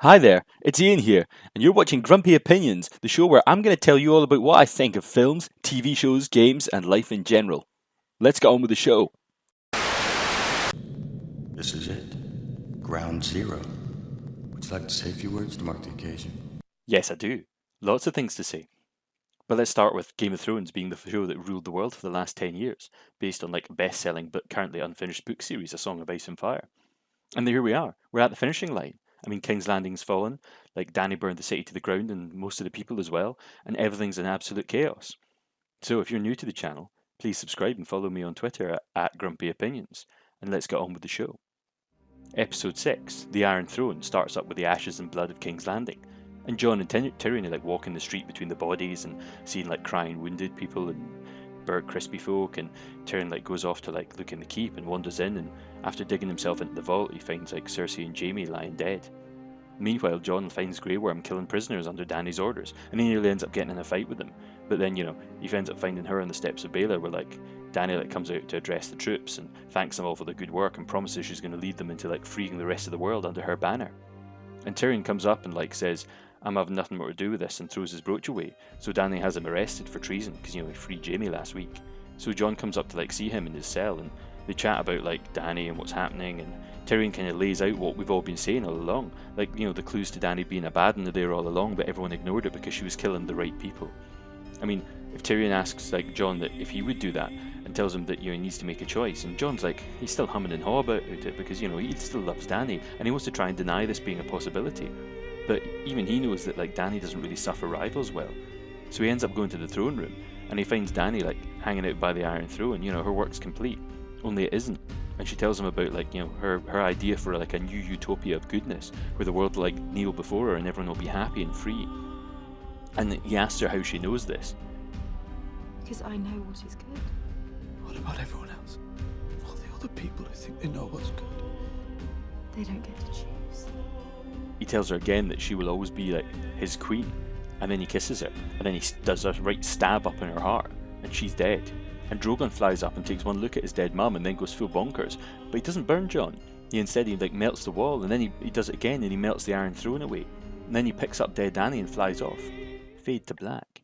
Hi there, it's Ian here, and you're watching Grumpy Opinions, the show where I'm going to tell you all about what I think of films, TV shows, games, and life in general. Let's get on with the show. This is it. Ground zero. Would you like to say a few words to mark the occasion? Yes, I do. Lots of things to say. But let's start with Game of Thrones being the show that ruled the world for the last 10 years, based on a best-selling but currently unfinished book series, A Song of Ice and Fire. And here we are. We're at the finishing line. I mean, King's Landing's fallen, Dany burned the city to the ground and most of the people as well, and everything's in absolute chaos. So if you're new to the channel, please subscribe and follow me on Twitter at Grumpy Opinions, and let's get on with the show. Episode 6, The Iron Throne, starts up with the ashes and blood of King's Landing, and Jon and Tyrion are walking the street between the bodies and seeing crying wounded people and burnt crispy folk, and Tyrion goes off to look in the keep and wanders in, and after digging himself into the vault he finds Cersei and Jaime lying dead. Meanwhile, Jon finds Grey Worm killing prisoners under Dany's orders, and he nearly ends up getting in a fight with them. But then, he ends up finding her on the steps of Baelor, where Dany comes out to address the troops and thanks them all for their good work and promises she's going to lead them into freeing the rest of the world under her banner. And Tyrion comes up and says, "I'm having nothing more to do with this," and throws his brooch away. So Dany has him arrested for treason because he freed Jaime last week. So Jon comes up to see him in his cell, and they chat about Dany and what's happening, and Tyrion kind of lays out what we've all been saying all along. The clues to Dany being a bad one are there all along, but everyone ignored it because she was killing the right people. I mean, if Tyrion asks Jon that if he would do that and tells him that he needs to make a choice, and Jon's he's still humming and haw about it because he still loves Dany and he wants to try and deny this being a possibility. But even he knows that Dany doesn't really suffer rivals well. So he ends up going to the throne room and he finds Dany hanging out by the Iron Throne. Her work's complete, only it isn't. And she tells him about her idea for a new utopia of goodness, where the world will kneel before her and everyone will be happy and free. And he asks her how she knows this. Because I know what is good. What about everyone else? All the other people who think they know what's good? They don't get to choose. He tells her again that she will always be his queen, and then he kisses her, and then he does a right stab up in her heart, and she's dead. And Drogon flies up and takes one look at his dead mum and then goes full bonkers, but he doesn't burn Jon. He instead melts the wall, and then he does it again and he melts the Iron Throne away, and then he picks up dead Dany and flies off. Fade to black.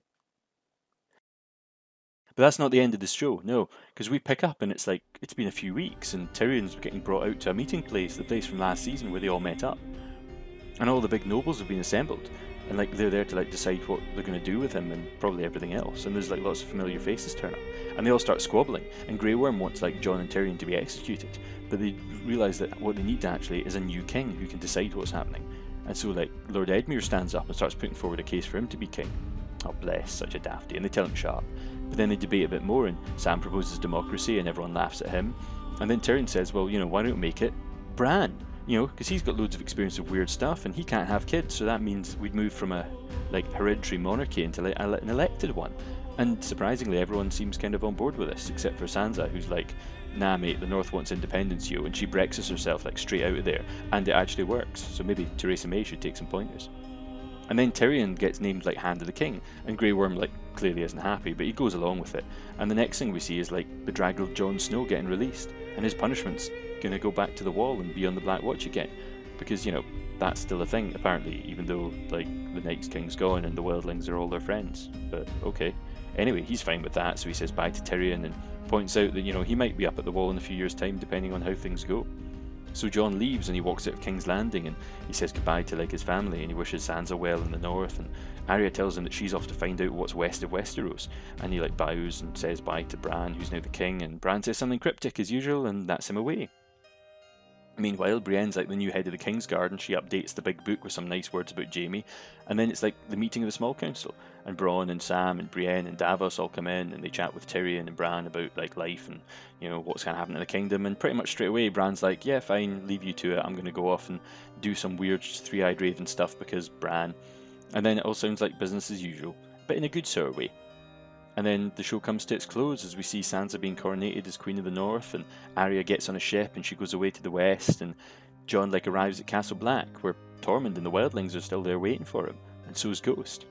But that's not the end of the show, no, because we pick up and it's been a few weeks and Tyrion's getting brought out to a meeting place, the place from last season where they all met up. And all the big nobles have been assembled, and they're there to decide what they're going to do with him and probably everything else. And there's lots of familiar faces turn up, and they all start squabbling. And Grey Worm wants Jon and Tyrion to be executed, but they realise that what they need actually is a new king who can decide what's happening. And so Lord Edmure stands up and starts putting forward a case for him to be king. Oh bless, such a dafty, and they tell him shut up. But then they debate a bit more, and Sam proposes democracy and everyone laughs at him. And then Tyrion says, well, why don't we make it Bran? Because he's got loads of experience of weird stuff and he can't have kids, so that means we'd move from a hereditary monarchy into an elected one. And surprisingly, everyone seems kind of on board with this, except for Sansa, who's nah mate, the North wants independence, and she Brexits herself straight out of there, and it actually works, so maybe Theresa May should take some pointers. And then Tyrion gets named Hand of the King, and Grey Worm clearly isn't happy, but he goes along with it. And the next thing we see is bedraggled Jon Snow getting released, and his punishment's gonna go back to the Wall and be on the Black Watch again, because that's still a thing apparently, even though the Night's King's gone and the Wildlings are all their friends. But okay. Anyway, he's fine with that, so he says bye to Tyrion and points out that he might be up at the Wall in a few years' time depending on how things go. So Jon leaves and he walks out of King's Landing and he says goodbye to his family and he wishes Sansa well in the north, and Arya tells him that she's off to find out what's west of Westeros, and he bows and says bye to Bran, who's now the king, and Bran says something cryptic as usual and that's him away. Meanwhile, Brienne's the new head of the Kingsguard and she updates the big book with some nice words about Jaime, and then it's the meeting of the small council, and Bronn and Sam and Brienne and Davos all come in and they chat with Tyrion and Bran about life and what's going to happen in the kingdom, and pretty much straight away Bran's yeah fine, leave you to it, I'm going to go off and do some weird three-eyed raven stuff because Bran. And then it all sounds like business as usual, but in a good sort of way. And then the show comes to its close as we see Sansa being coronated as Queen of the North, and Arya gets on a ship and she goes away to the west, and Jon arrives at Castle Black, where Tormund and the Wildlings are still there waiting for him, and so is Ghost.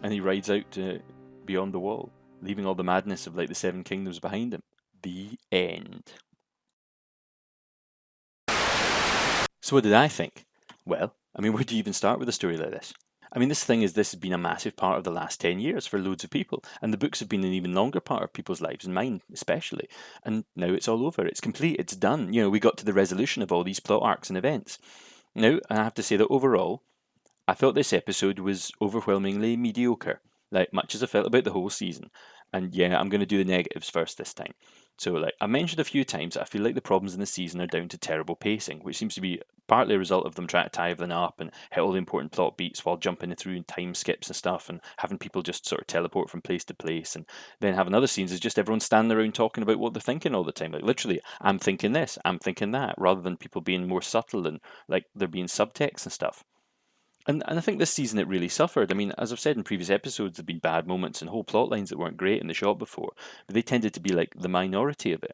And he rides out to beyond the Wall, leaving all the madness of the Seven Kingdoms behind him. The end. So what did I think? Well, I mean, where do you even start with a story like this? I mean, this has been a massive part of the last 10 years for loads of people, and the books have been an even longer part of people's lives, and mine especially. And now it's all over, it's complete, it's done. We got to the resolution of all these plot arcs and events. Now, I have to say that overall, I thought this episode was overwhelmingly mediocre, like much as I felt about the whole season. And yeah, I'm going to do the negatives first this time. So, like I mentioned a few times, I feel like the problems in the season are down to terrible pacing, which seems to be partly a result of them trying to tie everything up and hit all the important plot beats while jumping through in time skips and stuff, and having people just sort of teleport from place to place, and then having other scenes is just everyone standing around talking about what they're thinking all the time. Like literally, I'm thinking this, I'm thinking that, rather than people being more subtle and like there being subtext and stuff. And I think this season it really suffered. I mean, as I've said in previous episodes, there've been bad moments and whole plot lines that weren't great in the shot before, but they tended to be like the minority of it.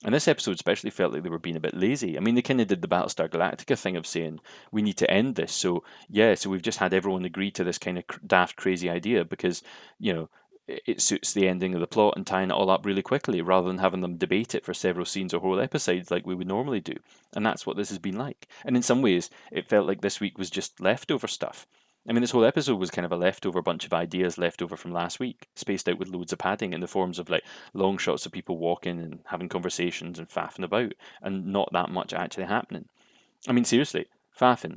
And this episode especially felt like they were being a bit lazy. I mean, they kind of did the Battlestar Galactica thing of saying, we need to end this. So, yeah, so we've just had everyone agree to this kind of daft, crazy idea because, it suits the ending of the plot and tying it all up really quickly rather than having them debate it for several scenes or whole episodes like we would normally do. And that's what this has been like. And in some ways, it felt like this week was just leftover stuff. I mean, this whole episode was kind of a leftover bunch of ideas left over from last week, spaced out with loads of padding in the forms of like long shots of people walking and having conversations and faffing about, and not that much actually happening. I mean, seriously, faffing,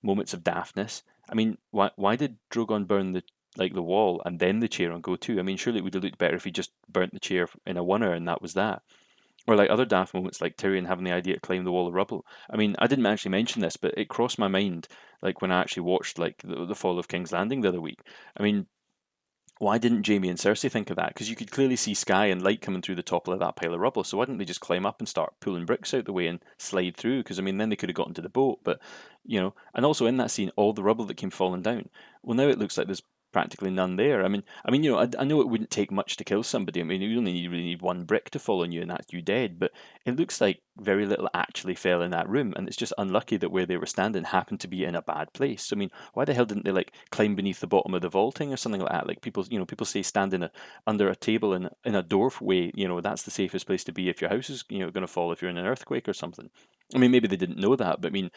moments of daftness. I mean, why did Drogon burn the wall and then the chair on Go To? I mean, surely it would have looked better if he just burnt the chair in a oneer and that was that. Or like other daft moments like Tyrion having the idea to climb the wall of rubble. I mean, I didn't actually mention this, but it crossed my mind like when I actually watched like the Fall of King's Landing the other week. I mean, why didn't Jamie and Cersei think of that? Because you could clearly see sky and light coming through the top of that pile of rubble. So why didn't they just climb up and start pulling bricks out the way and slide through? Because I mean, then they could have gotten to the boat. But and also in that scene, all the rubble that came falling down. Well, now it looks like there's practically none there. I know it wouldn't take much to kill somebody. I mean, you only really need one brick to fall on you, and that's you dead. But it looks like very little actually fell in that room, and it's just unlucky that where they were standing happened to be in a bad place. So, I mean, why the hell didn't they like climb beneath the bottom of the vaulting or something like that? Like people say stand under a table in a doorway. That's the safest place to be if your house is going to fall if you're in an earthquake or something. I mean, maybe they didn't know that, but I mean,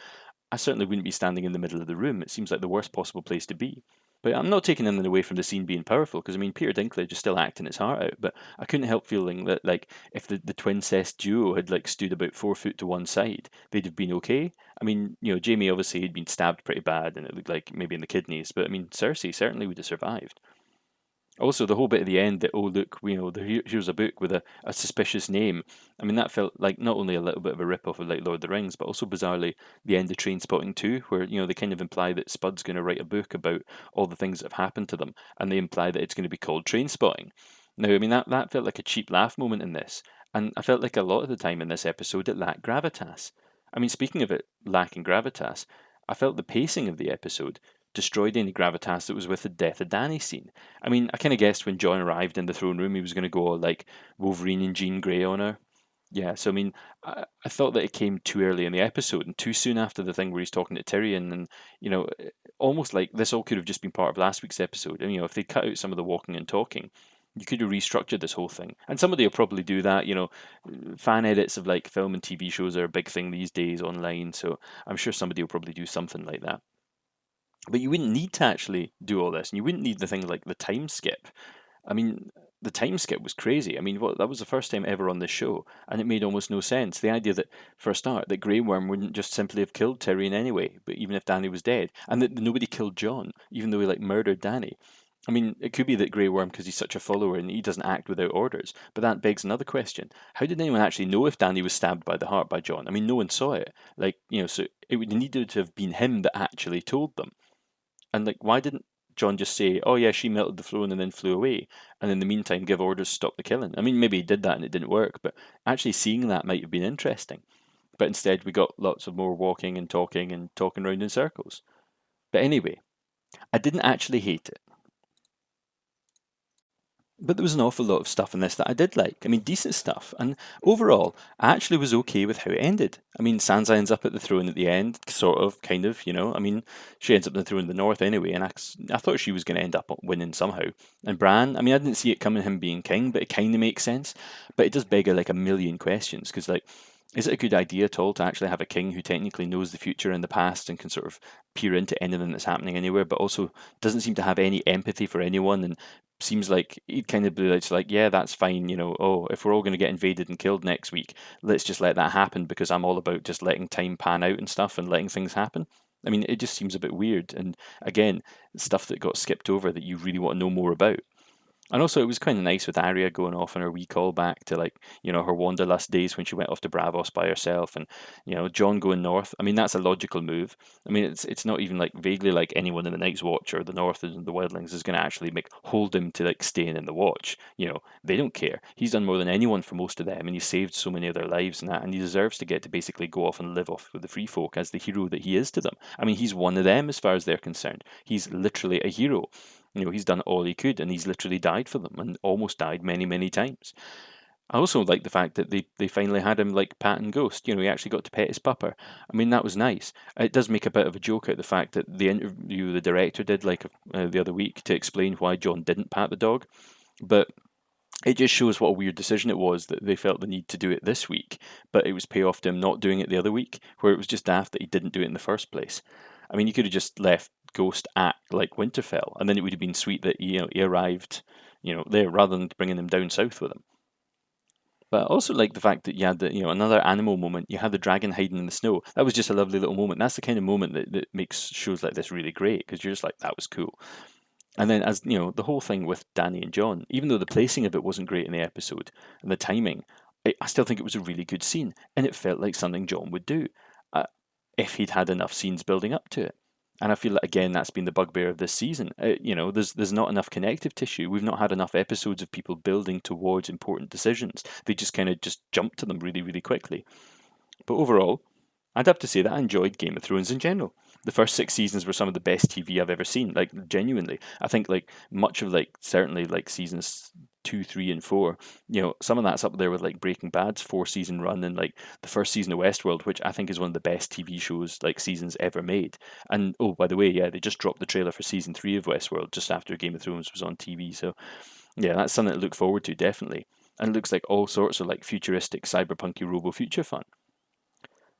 I certainly wouldn't be standing in the middle of the room. It seems like the worst possible place to be. But I'm not taking anything away from the scene being powerful, because I mean, Peter Dinklage is still acting his heart out, but I couldn't help feeling that, like, if the twincest duo had, like, stood about 4 foot to one side, they'd have been okay. I mean, Jamie obviously had been stabbed pretty bad, and it looked like maybe in the kidneys, but I mean, Cersei certainly would have survived. Also, the whole bit at the end that, oh, look, here's a book with a suspicious name. I mean, that felt like not only a little bit of a rip-off of like Lord of the Rings, but also bizarrely the end of Trainspotting 2, where, they kind of imply that Spud's going to write a book about all the things that have happened to them, and they imply that it's going to be called Trainspotting. Now, I mean, that felt like a cheap laugh moment in this, and I felt like a lot of the time in this episode it lacked gravitas. I mean, speaking of it lacking gravitas, I felt the pacing of the episode destroyed any gravitas that was with the death of Dany scene. I mean, I kind of guessed when John arrived in the throne room he was going to go all like Wolverine and Jean Grey on her. Yeah, so I mean, I thought that it came too early in the episode and too soon after the thing where he's talking to Tyrion, and almost like this all could have just been part of last week's episode. And if they cut out some of the walking and talking, you could have restructured this whole thing. And somebody will probably do that. Fan edits of like film and TV shows are a big thing these days online, so I'm sure somebody will probably do something like that. But you wouldn't need to actually do all this, and you wouldn't need the things like the time skip. I mean, the time skip was crazy. I mean, that was the first time ever on this show, and it made almost no sense. The idea that, for a start, that Grey Worm wouldn't just simply have killed Tyrion anyway, but even if Dany was dead, and that nobody killed Jon, even though he murdered Dany. I mean, it could be that Grey Worm, because he's such a follower and he doesn't act without orders, but that begs another question. How did anyone actually know if Dany was stabbed by the heart by Jon? I mean, no one saw it. So it would needed to have been him that actually told them. And why didn't John just say, "Oh yeah, she melted the throne and then flew away," and in the meantime give orders to stop the killing? I mean, maybe he did that and it didn't work, but actually seeing that might have been interesting. But instead, we got lots of more walking and talking around in circles. But anyway, I didn't actually hate it. But there was an awful lot of stuff in this that I did like. I mean, decent stuff. And overall, I actually was okay with how it ended. I mean, Sansa ends up at the throne at the end, sort of, kind of, I mean, she ends up on the throne in the north anyway, and I thought she was going to end up winning somehow. And Bran, I mean, I didn't see it coming, him being king, but it kind of makes sense. But it does beg like a million questions, because Is it a good idea at all to actually have a king who technically knows the future and the past and can sort of peer into anything that's happening anywhere, but also doesn't seem to have any empathy for anyone and seems like he'd kind of be like, yeah, that's fine, oh, if we're all going to get invaded and killed next week, let's just let that happen because I'm all about just letting time pan out and stuff and letting things happen. I mean, it just seems a bit weird. And again, stuff that got skipped over that you really want to know more about. And also, it was kind of nice with Arya going off on her wee call back to her Wanderlust days when she went off to Bravos by herself, and John going north. I mean, that's a logical move. I mean, it's not even like vaguely like anyone in the Night's Watch or the North and the Wildlings is going to actually hold him to like staying in the Watch. They don't care. He's done more than anyone for most of them, and he saved so many of their lives and that, and he deserves to get to basically go off and live off with the free folk as the hero that he is to them. I mean, he's one of them as far as they're concerned. He's literally a hero. He's done all he could and he's literally died for them and almost died many, many times. I also like the fact that they finally had him like Pat and Ghost. He actually got to pet his pupper. I mean, that was nice. It does make a bit of a joke out of the fact that the interview the director did the other week to explain why John didn't pat the dog. But it just shows what a weird decision it was that they felt the need to do it this week, but it was payoff to him not doing it the other week, where it was just daft that he didn't do it in the first place. I mean, you could have just left Ghost at like Winterfell, and then it would have been sweet that he arrived, there rather than bringing them down south with him. But I also like the fact that you had another animal moment. You had the dragon hiding in the snow. That was just a lovely little moment. That's the kind of moment that makes shows like this really great because you're just like, that was cool. And then, as the whole thing with Danny and John, even though the placing of it wasn't great in the episode and the timing, I still think it was a really good scene, and it felt like something John would do if he'd had enough scenes building up to it. And I feel that again, that's been the bugbear of this season. There's not enough connective tissue. We've not had enough episodes of people building towards important decisions. They just kind of just jump to them really, really quickly. But overall, I'd have to say that I enjoyed Game of Thrones in general. The first 6 seasons were some of the best TV I've ever seen. Like genuinely, I think like much of certainly like seasons 2, 3, and 4. Some of that's up there with like Breaking Bad's 4-season run and like the first season of Westworld, which I think is one of the best TV shows like seasons ever made. And oh, by the way, yeah, they just dropped the trailer for season 3 of Westworld just after Game of Thrones was on TV. So yeah, that's something to look forward to definitely. And it looks like all sorts of like futuristic, cyberpunky robo future fun.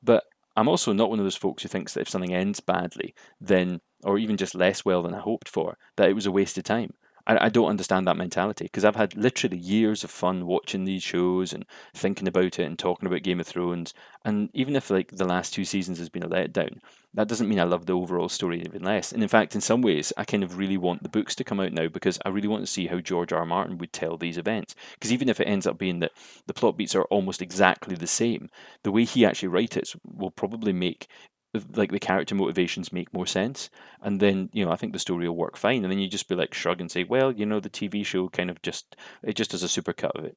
But I'm also not one of those folks who thinks that if something ends badly, then, or even just less well than I hoped for, that it was a waste of time. I don't understand that mentality because I've had literally years of fun watching these shows and thinking about it and talking about Game of Thrones. And even if like the last 2 seasons has been a letdown, that doesn't mean I love the overall story even less. And in fact, in some ways, I kind of really want the books to come out now because I really want to see how George R. R. Martin would tell these events. Because even if it ends up being that the plot beats are almost exactly the same, the way he actually writes it will probably make like the character motivations make more sense, and then I think the story will work fine, and then you just be like shrug and say, well, the TV show kind of just does a supercut of it.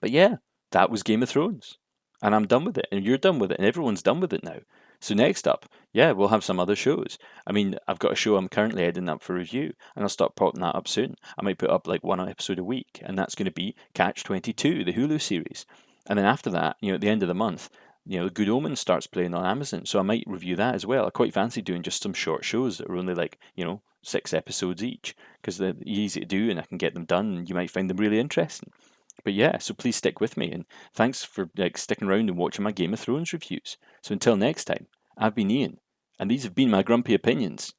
But yeah, that was Game of Thrones, and I'm done with it, and you're done with it, and everyone's done with it now. So next up, yeah, we'll have some other shows. I mean, I've got a show I'm currently heading up for review, and I'll start propping that up soon. I might put up like 1 episode a week, and that's going to be Catch 22, the Hulu series. And then after that, at the end of the month, Good Omens starts playing on Amazon, so I might review that as well. I quite fancy doing just some short shows that are only like, 6 episodes each, because they're easy to do and I can get them done, and you might find them really interesting. But yeah, so please stick with me, and thanks for sticking around and watching my Game of Thrones reviews. So until next time, I've been Ian, and these have been my grumpy opinions.